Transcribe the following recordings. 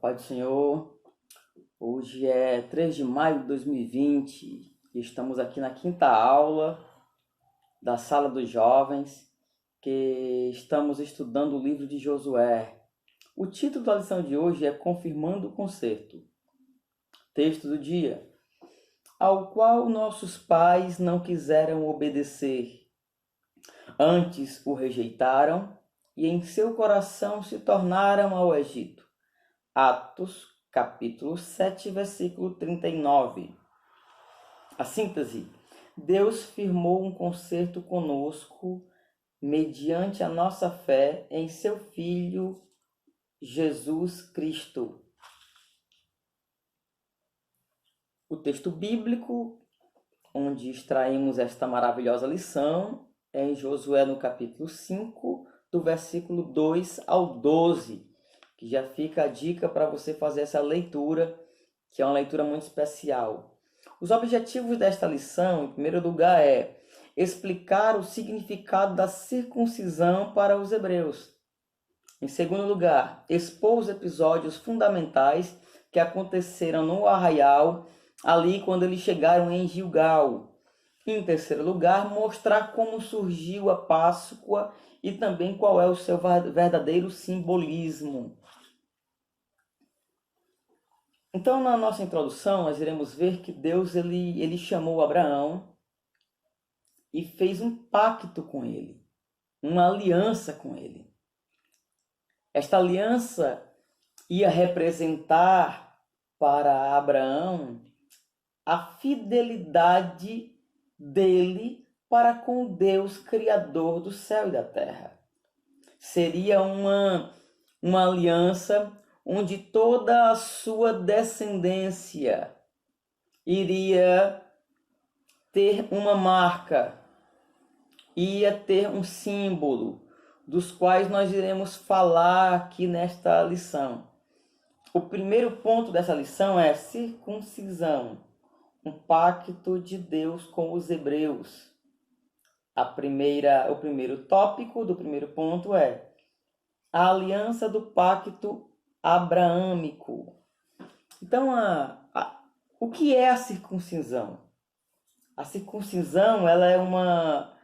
Paz do Senhor, hoje é 3 de maio de 2020 e estamos aqui na quinta aula da Sala dos Jovens, que estamos estudando o livro de Josué. O título da lição de hoje é Confirmando o Concerto. Texto do dia: ao qual nossos pais não quiseram obedecer, antes o rejeitaram e em seu coração se tornaram ao Egito. Atos, capítulo 7, versículo 39. A síntese: Deus firmou um concerto conosco mediante a nossa fé em seu Filho Jesus Cristo. O texto bíblico onde extraímos esta maravilhosa lição é em Josué, no capítulo 5, do versículo 2 ao 12, que já fica a dica para você fazer essa leitura, que é uma leitura muito especial. Os objetivos desta lição, em primeiro lugar, é explicar o significado da circuncisão para os hebreus. Em segundo lugar, expor os episódios fundamentais que aconteceram no arraial, ali quando eles chegaram em Gilgal. Em terceiro lugar, mostrar como surgiu a Páscoa e também qual é o seu verdadeiro simbolismo. Então, na nossa introdução, nós iremos ver que Deus ele chamou Abraão e fez um pacto com ele, uma aliança com ele. Esta aliança ia representar para Abraão a fidelidade dele para com Deus, Criador do céu e da terra. Seria uma aliança onde toda a sua descendência iria ter uma marca, ia ter um símbolo, dos quais nós iremos falar aqui nesta lição. O primeiro ponto dessa lição é circuncisão, um pacto de Deus com os hebreus. O primeiro tópico do primeiro ponto é a aliança do pacto abraâmico. Então, o que é a circuncisão? A circuncisão ela é uma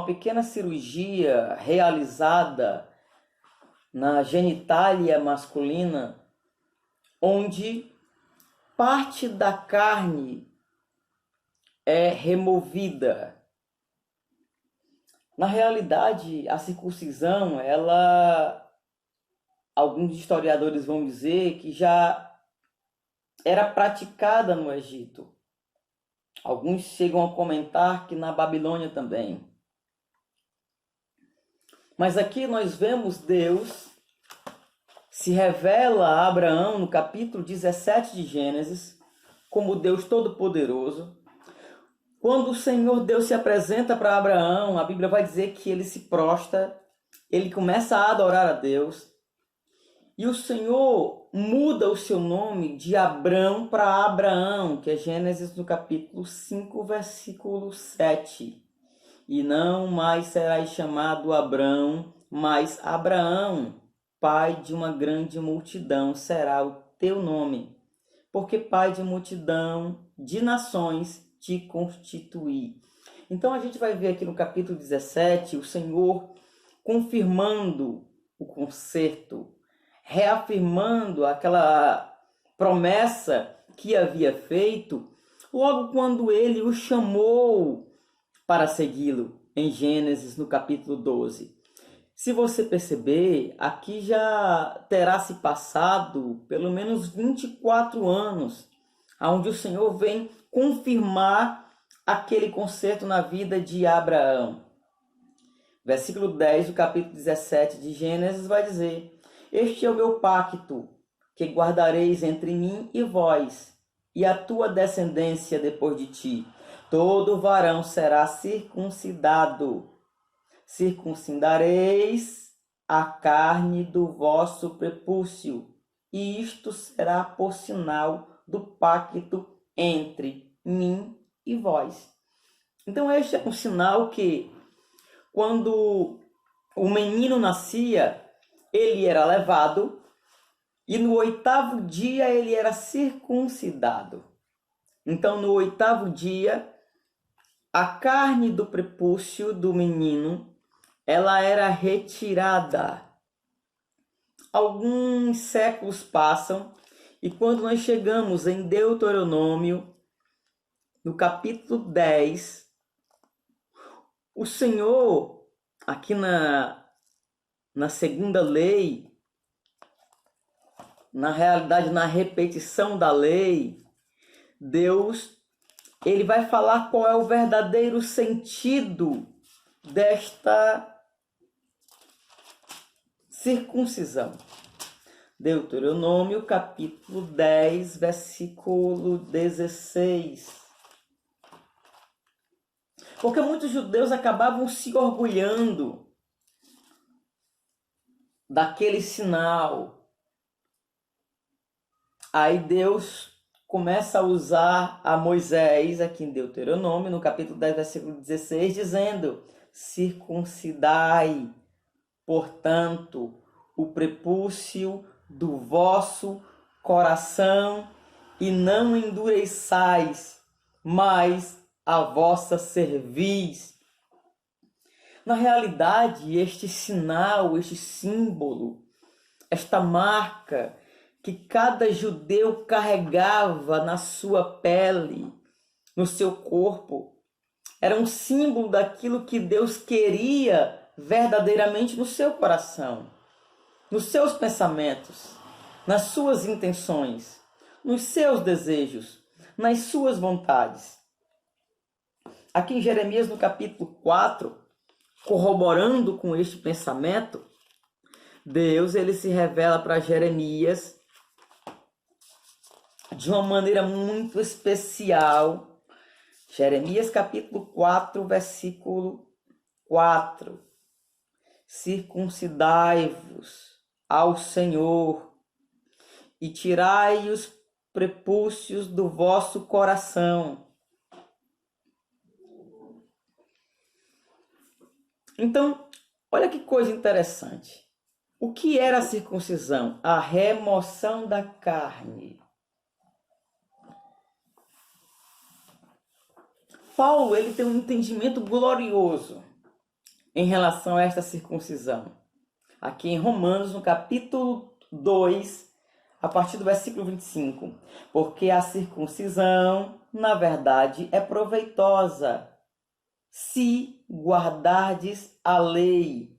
pequena cirurgia realizada na genitália masculina, onde parte da carne é removida. Na realidade, a circuncisão, alguns historiadores vão dizer que já era praticada no Egito. Alguns chegam a comentar que na Babilônia também. Mas aqui nós vemos Deus se revela a Abraão no capítulo 17 de Gênesis como Deus Todo-Poderoso. Quando o Senhor Deus se apresenta para Abraão, a Bíblia vai dizer que ele se prostra, ele começa a adorar a Deus. E o Senhor muda o seu nome de Abrão para Abraão, que é Gênesis no capítulo 5, versículo 7. E não mais serás chamado Abrão, mas Abraão, pai de uma grande multidão será o teu nome, porque pai de multidão de nações te constituí. Então a gente vai ver aqui no capítulo 17 o Senhor confirmando o concerto, reafirmando aquela promessa que havia feito logo quando ele o chamou para segui-lo, em Gênesis no capítulo 12. Se você perceber, aqui já terá se passado pelo menos 24 anos, onde o Senhor vem confirmar aquele concerto na vida de Abraão. Versículo 10 do capítulo 17 de Gênesis vai dizer: este é o meu pacto, que guardareis entre mim e vós, e a tua descendência depois de ti. Todo varão será circuncidado. Circuncidareis a carne do vosso prepúcio, e isto será por sinal do pacto entre mim e vós. Então este é um sinal que, quando o menino nascia, ele era levado e no 8º dia ele era circuncidado. Então, no 8º dia, a carne do prepúcio do menino, ela era retirada. Alguns séculos passam e quando nós chegamos em Deuteronômio, no capítulo 10, o Senhor, aqui na segunda lei, na realidade, na repetição da lei, Deus, ele vai falar qual é o verdadeiro sentido desta circuncisão. Deuteronômio, capítulo 10, versículo 16. Porque muitos judeus acabavam se orgulhando daquele sinal. Aí Deus começa a usar a Moisés, aqui em Deuteronômio, no capítulo 10, versículo 16, dizendo: circuncidai, portanto, o prepúcio do vosso coração e não endureçais mais a vossa cerviz. Na realidade, este sinal, este símbolo, esta marca que cada judeu carregava na sua pele, no seu corpo, era um símbolo daquilo que Deus queria verdadeiramente no seu coração, nos seus pensamentos, nas suas intenções, nos seus desejos, nas suas vontades. Aqui em Jeremias, no capítulo 4, corroborando com este pensamento, Deus ele se revela para Jeremias de uma maneira muito especial. Jeremias capítulo 4, versículo 4. Circuncidai-vos ao Senhor e tirai os prepúcios do vosso coração. Então, olha que coisa interessante. O que era a circuncisão? A remoção da carne. Paulo ele tem um entendimento glorioso em relação a esta circuncisão. Aqui em Romanos, no capítulo 2, a partir do versículo 25. Porque a circuncisão, na verdade, é proveitosa, se guardardes a lei.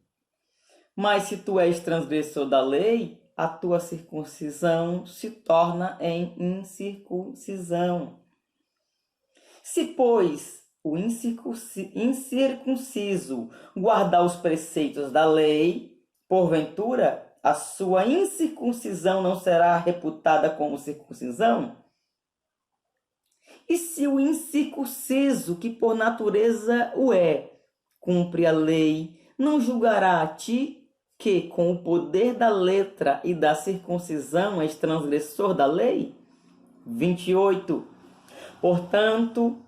Mas se tu és transgressor da lei, a tua circuncisão se torna em incircuncisão. Se, pois, o incircunciso guardar os preceitos da lei, porventura, a sua incircuncisão não será reputada como circuncisão? E se o incircunciso, que por natureza o é, cumpre a lei, não julgará a ti, que com o poder da letra e da circuncisão és transgressor da lei? 28. Portanto,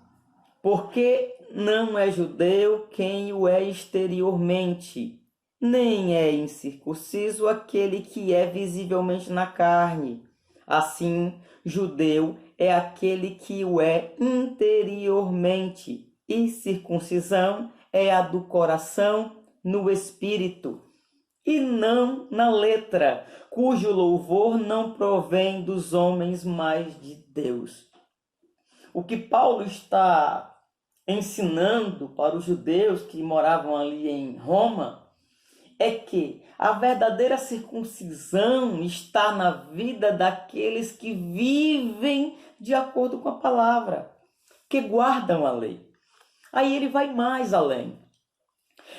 porque não é judeu quem o é exteriormente, nem é incircunciso aquele que é visivelmente na carne. Assim, judeu é aquele que o é interiormente, e circuncisão é a do coração no espírito, e não na letra, cujo louvor não provém dos homens, mas de Deus. O que Paulo está ensinando para os judeus que moravam ali em Roma é que a verdadeira circuncisão está na vida daqueles que vivem de acordo com a palavra, que guardam a lei. Aí ele vai mais além.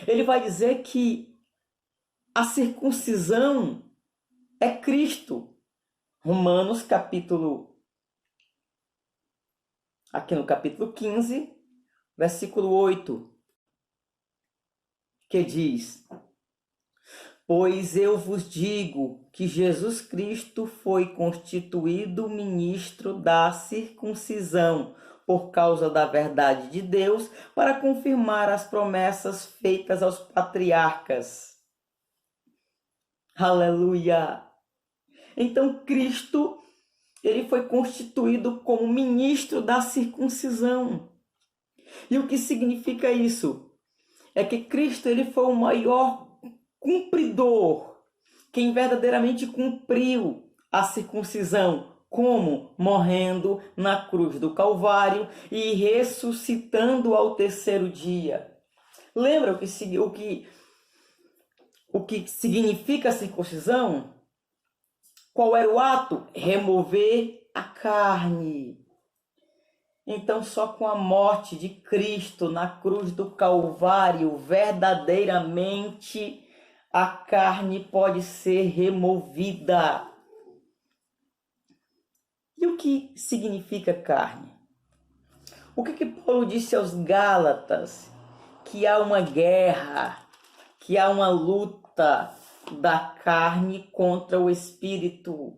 Ele vai dizer que a circuncisão é Cristo. Romanos aqui no capítulo 15, versículo 8, que diz: pois eu vos digo que Jesus Cristo foi constituído ministro da circuncisão por causa da verdade de Deus, para confirmar as promessas feitas aos patriarcas. Aleluia! Então Cristo, ele foi constituído como ministro da circuncisão. E o que significa isso? É que Cristo, ele foi o maior cumpridor, quem verdadeiramente cumpriu a circuncisão. Como? Morrendo na cruz do Calvário e ressuscitando ao terceiro dia. Lembra o que significa a circuncisão? Qual era o ato? Remover a carne. Então, só com a morte de Cristo na cruz do Calvário, verdadeiramente a carne pode ser removida. E o que significa carne? O que Paulo disse aos Gálatas? Que há uma guerra, que há uma luta da carne contra o espírito.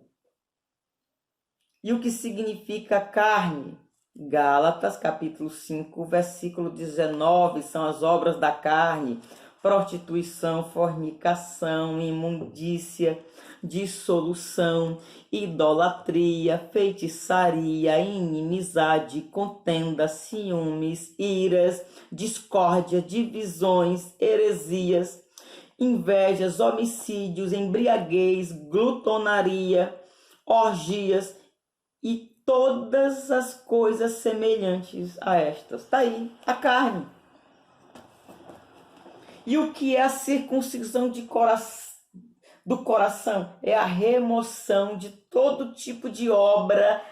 E o que significa carne? Gálatas, capítulo 5, versículo 19, são as obras da carne: prostituição, fornicação, imundícia, dissolução, idolatria, feitiçaria, inimizade, contenda, ciúmes, iras, discórdia, divisões, heresias, invejas, homicídios, embriaguez, glutonaria, orgias e todas as coisas semelhantes a estas. Está aí, a carne. E o que é a circuncisão do coração? É a remoção de todo tipo de obra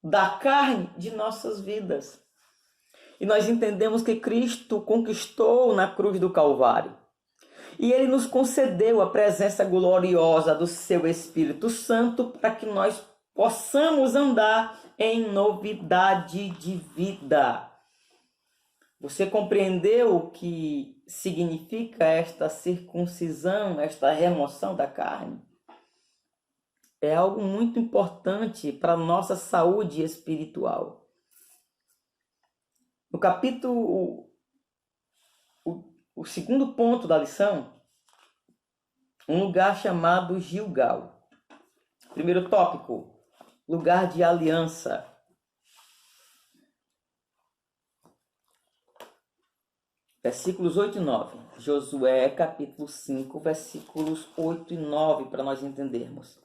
da carne de nossas vidas. E nós entendemos que Cristo conquistou na cruz do Calvário. E Ele nos concedeu a presença gloriosa do Seu Espírito Santo para que nós possamos andar em novidade de vida. Você compreendeu o que significa esta circuncisão, esta remoção da carne? É algo muito importante para a nossa saúde espiritual. No capítulo, o segundo ponto da lição, um lugar chamado Gilgal. Primeiro tópico, lugar de aliança. Versículos 8 e 9. Josué, capítulo 5, versículos 8 e 9, para nós entendermos.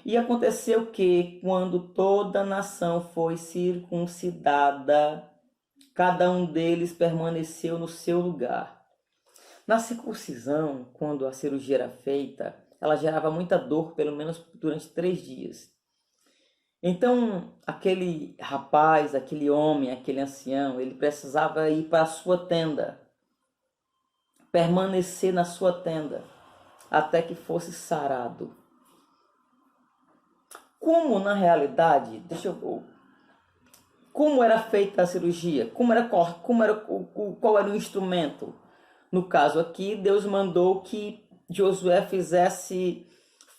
E aconteceu que, quando toda a nação foi circuncidada, cada um deles permaneceu no seu lugar. Na circuncisão, quando a cirurgia era feita, ela gerava muita dor, pelo menos durante 3 dias. Então, aquele rapaz, aquele homem, aquele ancião, ele precisava ir para a sua tenda, permanecer na sua tenda, até que fosse sarado. Como, na realidade, como era feita a cirurgia? Qual era o instrumento? No caso aqui, Deus mandou que Josué fizesse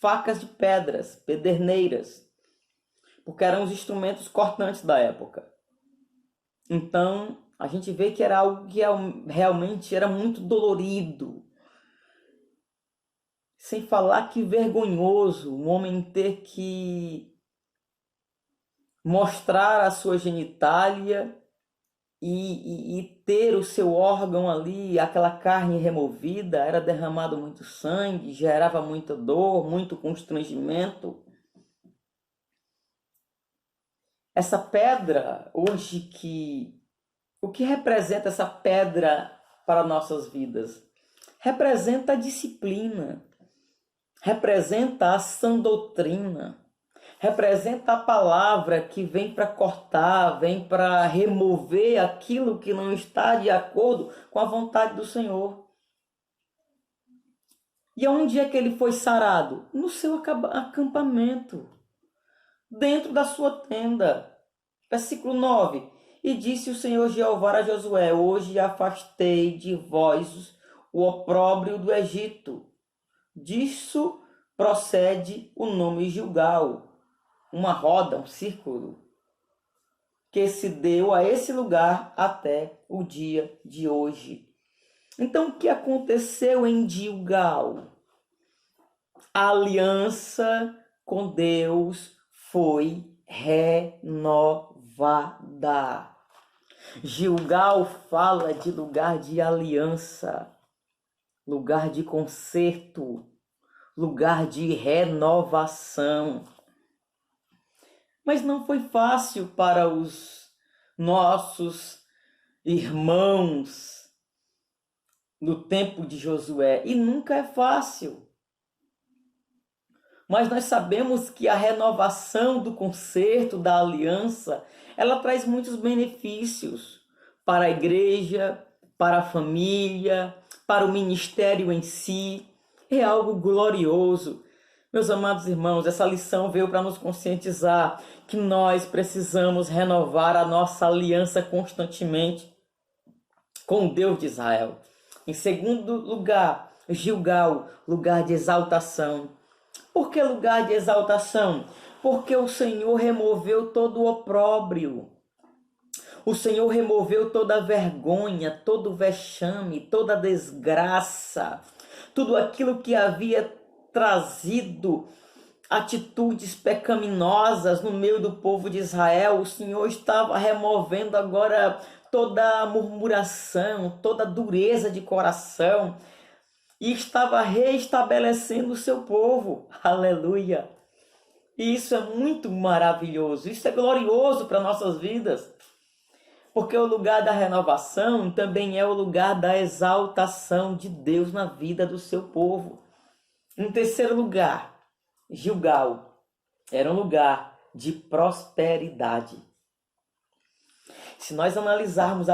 facas de pedras, pederneiras, porque eram os instrumentos cortantes da época. Então, a gente vê que era algo que realmente era muito dolorido. Sem falar que vergonhoso um homem ter que mostrar a sua genitália e ter o seu órgão ali, aquela carne removida, era derramado muito sangue, gerava muita dor, muito constrangimento. Essa pedra, hoje, o que representa essa pedra para nossas vidas? Representa a disciplina, representa a sã doutrina, representa a palavra que vem para cortar, vem para remover aquilo que não está de acordo com a vontade do Senhor. E onde é que ele foi sarado? No seu acampamento, dentro da sua tenda. Versículo 9. E disse o Senhor Jeová a Josué: hoje afastei de vós o opróbrio do Egito. Disso procede o nome Gilgal, uma roda, um círculo, que se deu a esse lugar até o dia de hoje. Então, o que aconteceu em Gilgal? A aliança com Deus foi renovada. Gilgal fala de lugar de aliança, lugar de conserto, lugar de renovação. Mas não foi fácil para os nossos irmãos no tempo de Josué, e nunca é fácil. Mas nós sabemos que a renovação do concerto, da aliança, ela traz muitos benefícios para a igreja, para a família, para o ministério em si. É algo glorioso. Meus amados irmãos, essa lição veio para nos conscientizar que nós precisamos renovar a nossa aliança constantemente com o Deus de Israel. Em segundo lugar, Gilgal, lugar de exaltação. Por que lugar de exaltação? Porque o Senhor removeu todo o opróbrio. O Senhor removeu toda a vergonha, todo o vexame, toda a desgraça, tudo aquilo que havia trazido atitudes pecaminosas no meio do povo de Israel. O Senhor estava removendo agora toda a murmuração, toda a dureza de coração, e estava reestabelecendo o seu povo. Aleluia! E isso é muito maravilhoso, isso é glorioso para nossas vidas, porque o lugar da renovação também é o lugar da exaltação de Deus na vida do seu povo. Em terceiro lugar, Gilgal era um lugar de prosperidade. Se nós analisarmos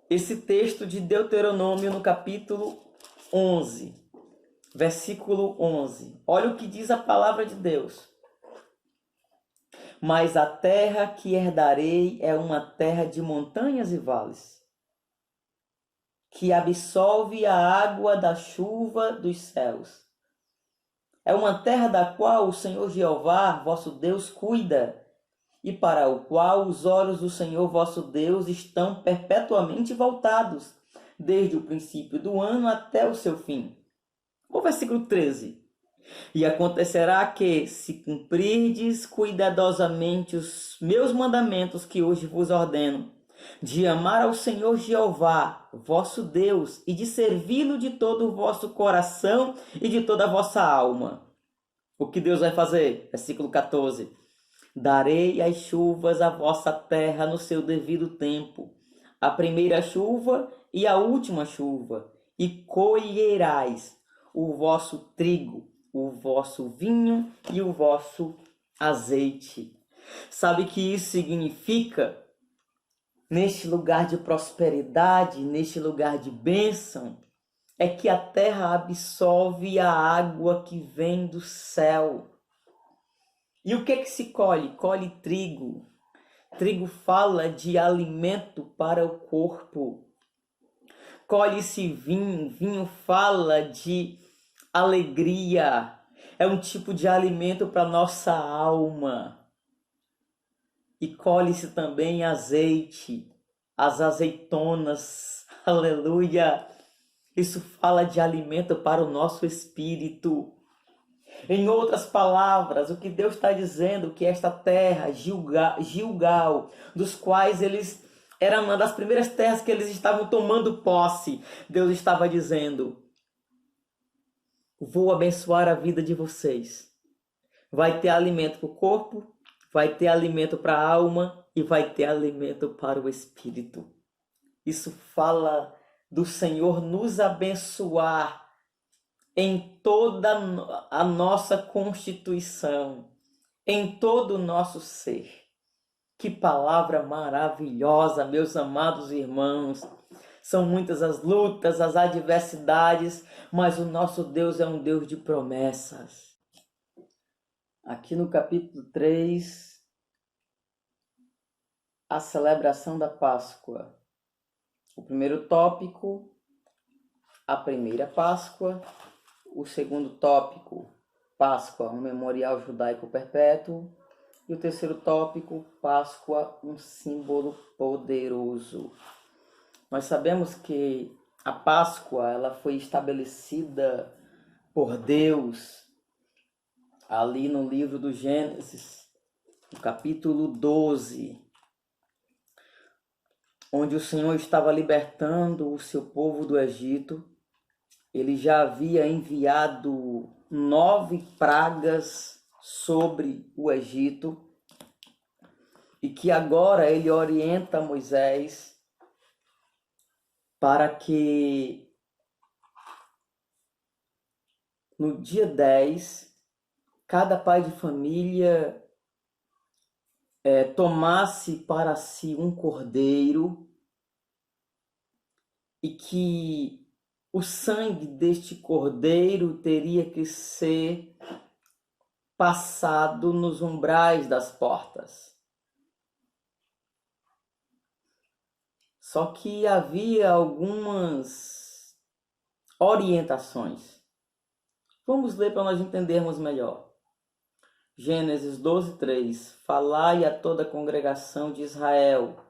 esse texto de Deuteronômio no capítulo 11, versículo 11. Olha o que diz a palavra de Deus. Mas a terra que herdarei é uma terra de montanhas e vales, que absolve a água da chuva dos céus. É uma terra da qual o Senhor Jeová, vosso Deus, cuida, e para o qual os olhos do Senhor vosso Deus estão perpetuamente voltados, desde o princípio do ano até o seu fim. O versículo 13. E acontecerá que, se cumprirdes cuidadosamente os meus mandamentos que hoje vos ordeno, de amar ao Senhor Jeová, vosso Deus, e de servi-lo de todo o vosso coração e de toda a vossa alma. O que Deus vai fazer? Versículo 14. Darei as chuvas à vossa terra no seu devido tempo, a primeira chuva e a última chuva, e colherás o vosso trigo, o vosso vinho e o vosso azeite. Sabe que isso significa? Neste lugar de prosperidade, neste lugar de bênção, é que a terra absorve a água que vem do céu. E o que se colhe? Colhe trigo. Trigo fala de alimento para o corpo. Colhe-se vinho. Vinho fala de alegria. É um tipo de alimento para nossa alma. E colhe-se também azeite. As azeitonas. Aleluia! Isso fala de alimento para o nosso espírito. Em outras palavras, o que Deus está dizendo que esta terra, Gilgal, dos quais eles era uma das primeiras terras que eles estavam tomando posse, Deus estava dizendo: vou abençoar a vida de vocês. Vai ter alimento para o corpo, vai ter alimento para a alma e vai ter alimento para o espírito. Isso fala do Senhor nos abençoar em toda a nossa constituição, em todo o nosso ser. Que palavra maravilhosa, meus amados irmãos. São muitas as lutas, as adversidades, mas o nosso Deus é um Deus de promessas. Aqui no capítulo 3, a celebração da Páscoa. O primeiro tópico, a primeira Páscoa. O segundo tópico, Páscoa, um memorial judaico perpétuo. E o terceiro tópico, Páscoa, um símbolo poderoso. Nós sabemos que a Páscoa ela foi estabelecida por Deus, ali no livro do Gênesis, no capítulo 12, onde o Senhor estava libertando o seu povo do Egito. Ele já havia enviado 9 pragas sobre o Egito, e que agora ele orienta Moisés para que no dia 10, cada pai de família tomasse para si um cordeiro, e que o sangue deste cordeiro teria que ser passado nos umbrais das portas. Só que havia algumas orientações. Vamos ler para nós entendermos melhor. Gênesis 12:3. Falai a toda a congregação de Israel.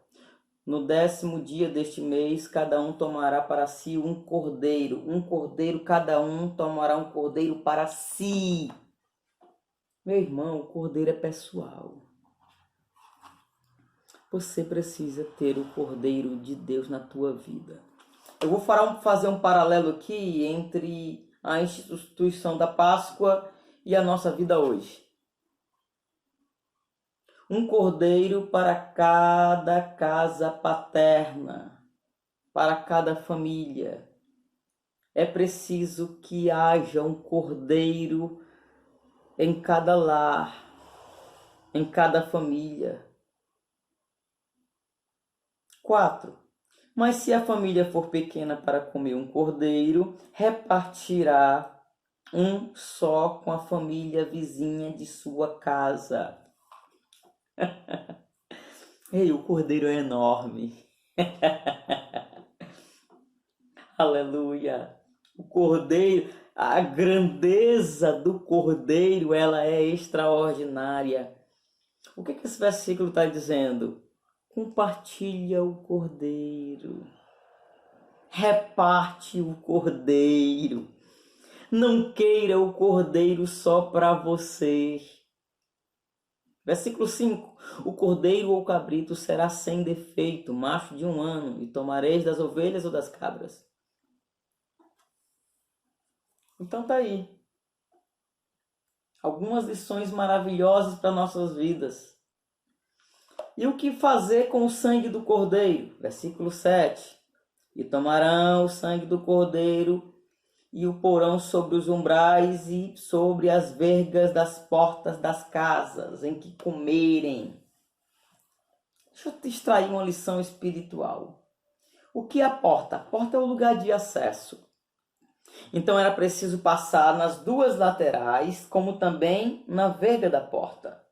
No 10º dia deste mês, cada um tomará para si um cordeiro. Um cordeiro, cada um tomará um cordeiro para si. Meu irmão, o cordeiro é pessoal. Você precisa ter o cordeiro de Deus na tua vida. Eu vou fazer um paralelo aqui entre a instituição da Páscoa e a nossa vida hoje. Um cordeiro para cada casa paterna, para cada família. É preciso que haja um cordeiro em cada lar, em cada família. 4. Mas se a família for pequena para comer um cordeiro, repartirá um só com a família vizinha de sua casa. Ei, o cordeiro é enorme. Aleluia. O cordeiro, a grandeza do cordeiro, ela é extraordinária. O que esse versículo está dizendo? Compartilha o cordeiro. Reparte o cordeiro. Não queira o cordeiro só para você. Versículo 5. O cordeiro ou cabrito será sem defeito, macho de 1 ano, e tomareis das ovelhas ou das cabras. Então tá aí. Algumas lições maravilhosas para nossas vidas. E o que fazer com o sangue do cordeiro? Versículo 7. E tomarão o sangue do cordeiro e o porão sobre os umbrais e sobre as vergas das portas das casas em que comerem. Deixa eu te extrair uma lição espiritual. O que é a porta? A porta é o lugar de acesso. Então era preciso passar nas 2 laterais, como também na verga da porta.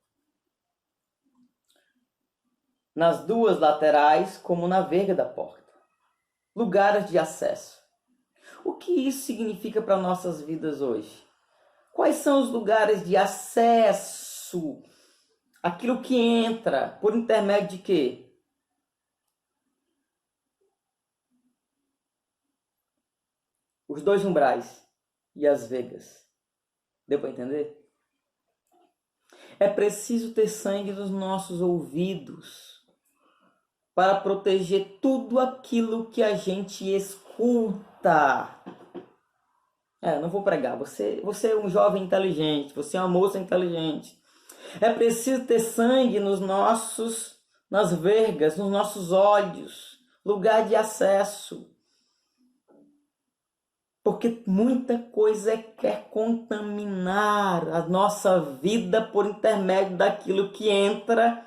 Nas 2 laterais, como na verga da porta. Lugares de acesso. O que isso significa para nossas vidas hoje? Quais são os lugares de acesso? Aquilo que entra por intermédio de quê? Os 2 umbrais e as vergas. Deu para entender? É preciso ter sangue nos nossos ouvidos para proteger tudo aquilo que a gente escuta. Não vou pregar. Você é um jovem inteligente, você é uma moça inteligente. É preciso ter sangue nas vergas, nos nossos olhos, lugar de acesso. Porque muita coisa quer contaminar a nossa vida por intermédio daquilo que entra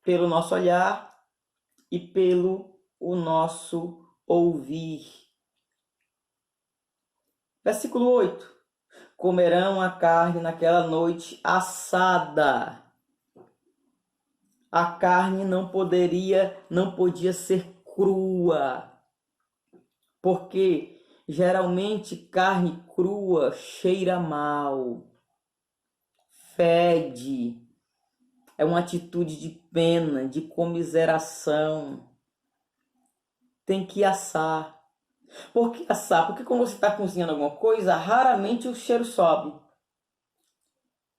pelo nosso olhar e pelo o nosso ouvir. Versículo 8. Comerão a carne naquela noite assada. A carne não podia ser crua. Porque geralmente carne crua cheira mal, fede, é uma atitude de pena, de comiseração. Tem que assar. Por que assar? Porque quando você está cozinhando alguma coisa, raramente o cheiro sobe.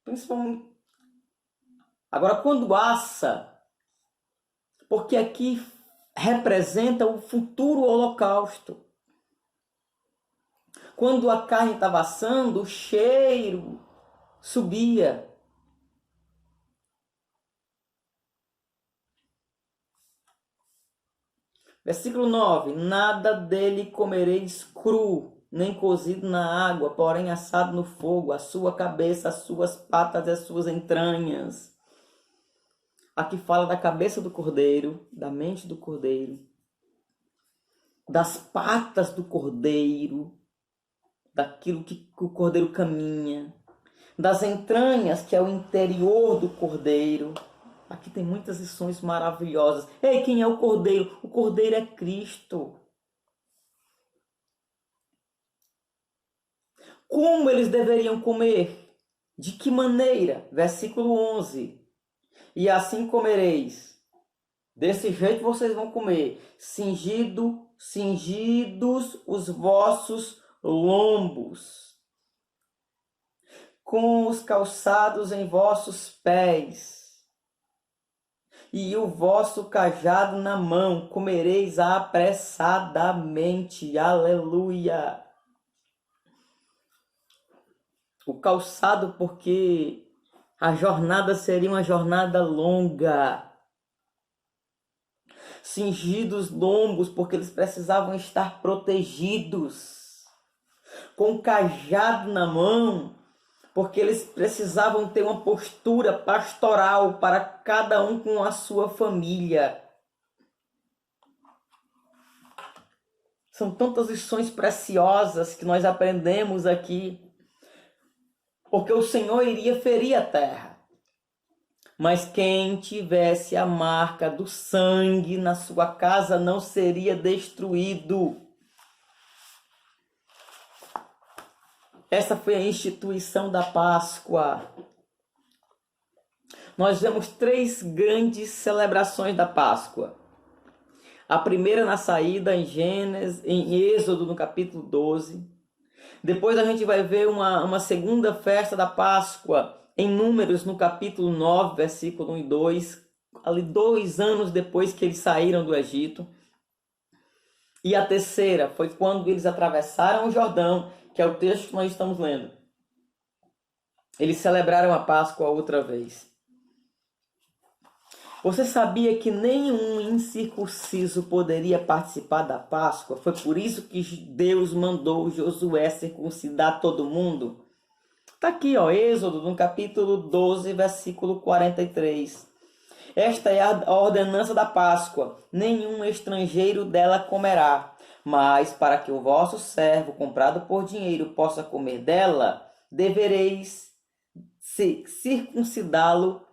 Principalmente. Agora, quando assa, porque aqui representa o futuro holocausto. Quando a carne estava assando, o cheiro subia. Versículo 9: Nada dele comereis cru, nem cozido na água, porém assado no fogo, a sua cabeça, as suas patas e as suas entranhas. Aqui fala da cabeça do cordeiro, da mente do cordeiro, das patas do cordeiro, daquilo que o cordeiro caminha, das entranhas, que é o interior do cordeiro. Aqui tem muitas lições maravilhosas. Ei, quem é o cordeiro? O cordeiro é Cristo. Como eles deveriam comer? De que maneira? Versículo 11. E assim comereis. Desse jeito vocês vão comer. Cingidos os vossos lombos, com os calçados em vossos pés, e o vosso cajado na mão, comereis apressadamente. Aleluia! O calçado, porque a jornada seria uma jornada longa. Cingidos lombos, porque eles precisavam estar protegidos. Com o cajado na mão, porque eles precisavam ter uma postura pastoral para cada um com a sua família. São tantas lições preciosas que nós aprendemos aqui, porque o Senhor iria ferir a terra. Mas quem tivesse a marca do sangue na sua casa não seria destruído. Essa foi a instituição da Páscoa. Nós vemos 3 grandes celebrações da Páscoa. A primeira na saída em Êxodo, no capítulo 12. Depois a gente vai ver uma segunda festa da Páscoa em Números, no capítulo 9, versículo 1 e 2. Ali 2 anos depois que eles saíram do Egito. E a terceira foi quando eles atravessaram o Jordão, que é o texto que nós estamos lendo. Eles celebraram a Páscoa outra vez. Você sabia que nenhum incircunciso poderia participar da Páscoa? Foi por isso que Deus mandou Josué circuncidar todo mundo? Está aqui, Êxodo, no capítulo 12, versículo 43. Esta é a ordenança da Páscoa. Nenhum estrangeiro dela comerá. Mas para que o vosso servo, comprado por dinheiro, possa comer dela, devereis circuncidá-lo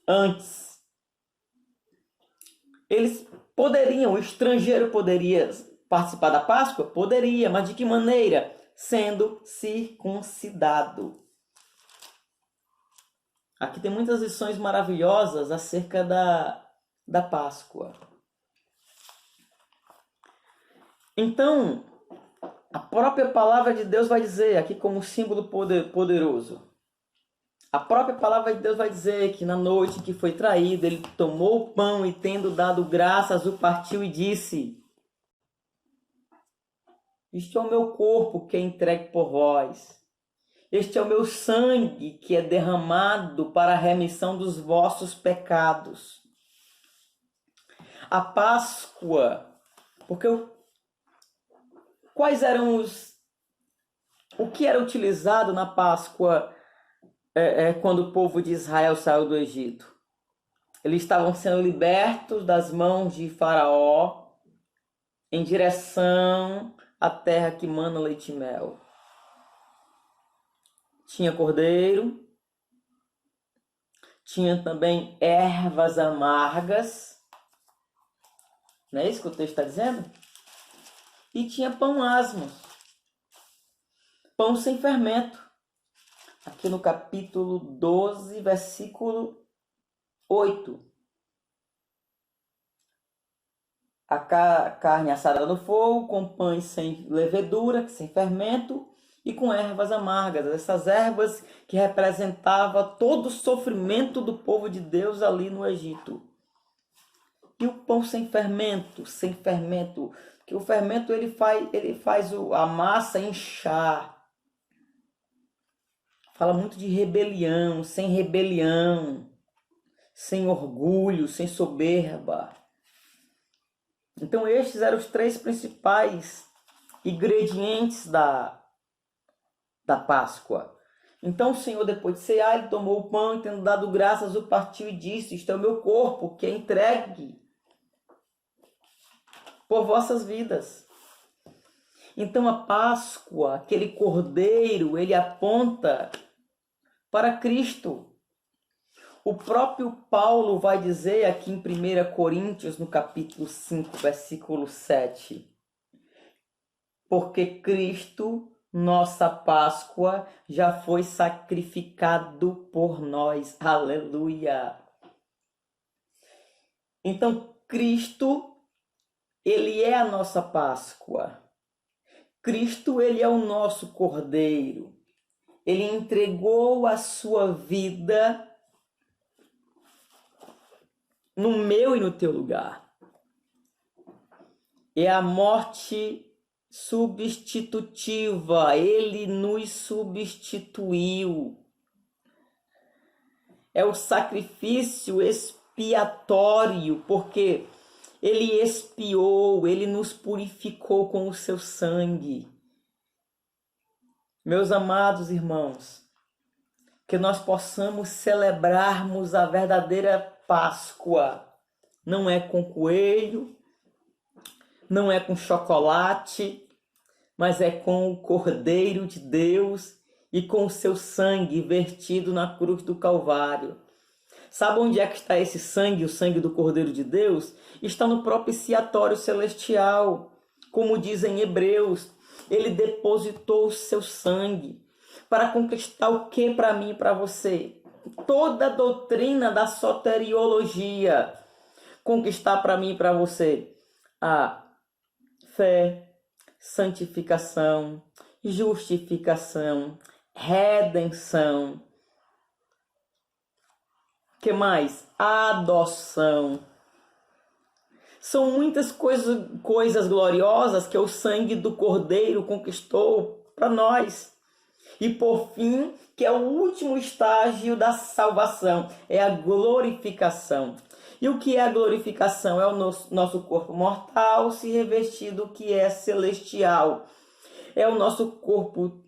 antes. Eles poderiam, o estrangeiro poderia participar da Páscoa? Poderia, mas de que maneira? Sendo circuncidado. Aqui tem muitas lições maravilhosas acerca da Páscoa. Então, a própria palavra de Deus vai dizer, aqui como símbolo poderoso, a própria palavra de Deus vai dizer que na noite que foi traído, ele tomou o pão e, tendo dado graças, o partiu e disse: Este é o meu corpo que é entregue por vós. Este é o meu sangue que é derramado para a remissão dos vossos pecados. A Páscoa, porque quais eram o que era utilizado na Páscoa quando o povo de Israel saiu do Egito? Eles estavam sendo libertos das mãos de Faraó em direção à terra que mana leite e mel. Tinha cordeiro, tinha também ervas amargas, não é isso que o texto está dizendo? E tinha pão asmo, pão sem fermento. Aqui no capítulo 12, versículo 8. a carne assada no fogo, com pães sem levedura, sem fermento, e com ervas amargas. Essas ervas que representavam todo o sofrimento do povo de Deus ali no Egito. E o pão sem fermento, que o fermento ele faz a massa inchar. Fala muito de rebelião, sem orgulho, sem soberba. Então estes eram os 3 principais ingredientes da Páscoa. Então o Senhor, depois de cear, ele tomou o pão e, tendo dado graças, o partiu e disse: isto é o meu corpo, que é entregue por vossas vidas. Então a Páscoa, aquele cordeiro, ele aponta para Cristo. O próprio Paulo vai dizer aqui em 1 Coríntios, no capítulo 5, versículo 7, porque Cristo, nossa Páscoa, já foi sacrificado por nós. Aleluia! Então Cristo, ele é a nossa Páscoa. Cristo, ele é o nosso cordeiro. Ele entregou a sua vida no meu e no teu lugar. É a morte substitutiva. Ele nos substituiu. É o sacrifício expiatório, porque ele expiou, ele nos purificou com o seu sangue. Meus amados irmãos, que nós possamos celebrarmos a verdadeira Páscoa. Não é com coelho, não é com chocolate, mas é com o Cordeiro de Deus e com o seu sangue vertido na cruz do Calvário. Sabe onde é que está esse sangue, o sangue do Cordeiro de Deus? Está no propiciatório celestial. Como diz em Hebreus, ele depositou o seu sangue para conquistar o que para mim e para você? Toda a doutrina da soteriologia. Conquistar para mim e para você a fé, santificação, justificação, redenção. Que mais? Adoção. São muitas coisas gloriosas que o sangue do Cordeiro conquistou para nós. E por fim, que é o último estágio da salvação, é a glorificação. E o que é a glorificação? É o nosso corpo mortal se revestir do que é celestial. É o nosso corpo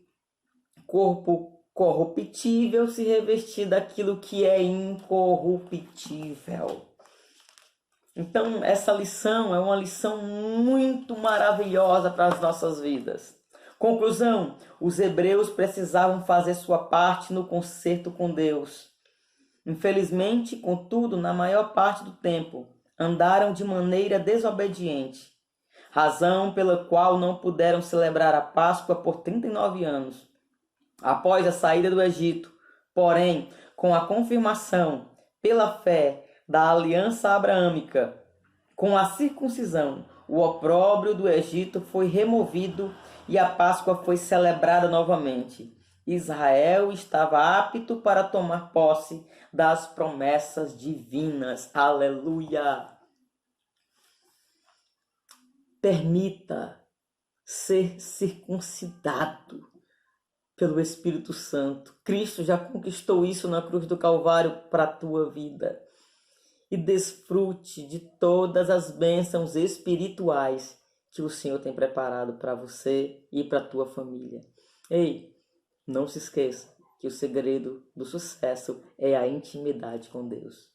corruptível se revestir daquilo que é incorruptível. Então, essa lição é uma lição muito maravilhosa para as nossas vidas. Conclusão: os hebreus precisavam fazer sua parte no concerto com Deus. Infelizmente, contudo, na maior parte do tempo, andaram de maneira desobediente, razão pela qual não puderam celebrar a Páscoa por 39 anos. Após a saída do Egito, porém, com a confirmação, pela fé, da aliança abraâmica, com a circuncisão, o opróbrio do Egito foi removido e a Páscoa foi celebrada novamente. Israel estava apto para tomar posse das promessas divinas. Aleluia! Permita ser circuncidado pelo Espírito Santo. Cristo já conquistou isso na cruz do Calvário para a tua vida. E desfrute de todas as bênçãos espirituais que o Senhor tem preparado para você e para a tua família. Ei, não se esqueça que o segredo do sucesso é a intimidade com Deus.